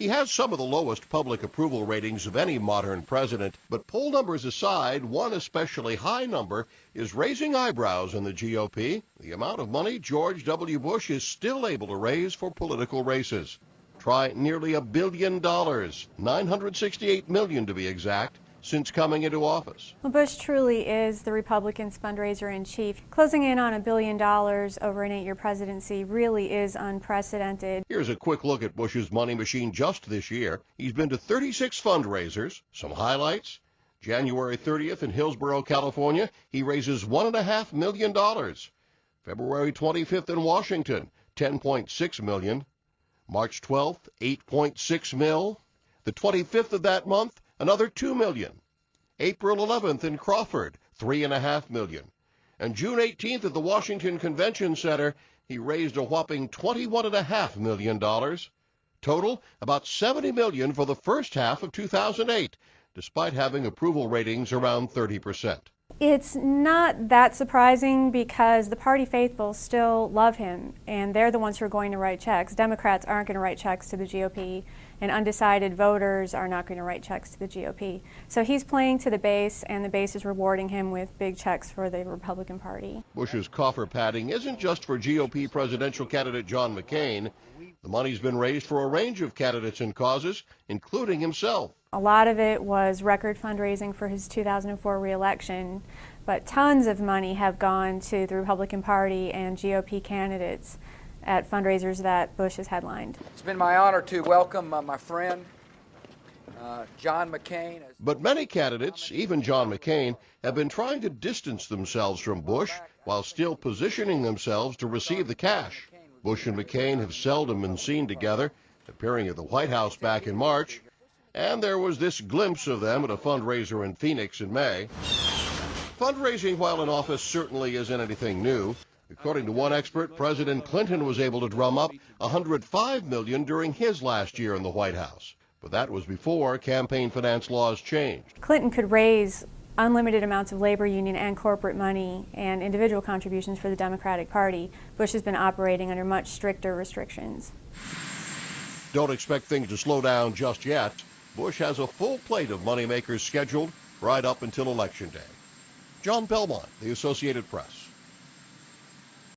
He has some of the lowest public approval ratings of any modern president, but poll numbers aside, one especially high number is raising eyebrows in the GOP: the amount of money George W. Bush is still able to raise for political races. Try nearly $1 billion, $968 million to be exact, since coming into office. Well, Bush truly is the Republicans' fundraiser-in-chief. Closing in on $1 billion over an 8-year presidency really is unprecedented. Here's a quick look at Bush's money machine just this year. He's been to 36 fundraisers. Some highlights: January 30th in Hillsborough, California, he raises $1.5 million. February 25th in Washington, $10.6 million. March 12th, $8.6 million. The 25th of that month, another $2 million. April 11th in Crawford, $3.5 million. And June 18th at the Washington Convention Center, he raised a whopping $21.5 million. Total, about $70 million for the first half of 2008, despite having approval ratings around 30%. It's not that surprising because the party faithful still love him, and they're the ones who are going to write checks. Democrats aren't going to write checks to the GOP, and undecided voters are not going to write checks to the GOP. So he's playing to the base, and the base is rewarding him with big checks for the Republican Party. Bush's coffer padding isn't just for GOP presidential candidate John McCain. The money's been raised for a range of candidates and causes, including himself. A lot of it was record fundraising for his 2004 re-election, but tons of money have gone to the Republican Party and GOP candidates at fundraisers that Bush has headlined. It's been my honor to welcome my friend, John McCain. But many candidates, even John McCain, have been trying to distance themselves from Bush while still positioning themselves to receive the cash. Bush and McCain have seldom been seen together, appearing at the White House back in March. And there was this glimpse of them at a fundraiser in Phoenix in May. Fundraising while in office certainly isn't anything new. According to one expert, President Clinton was able to drum up $105 million during his last year in the White House. But that was before campaign finance laws changed. Clinton could raise unlimited amounts of labor union and corporate money and individual contributions for the Democratic Party. Bush has been operating under much stricter restrictions. Don't expect things to slow down just yet. Bush has a full plate of moneymakers scheduled right up until Election Day. John Belmont, The Associated Press.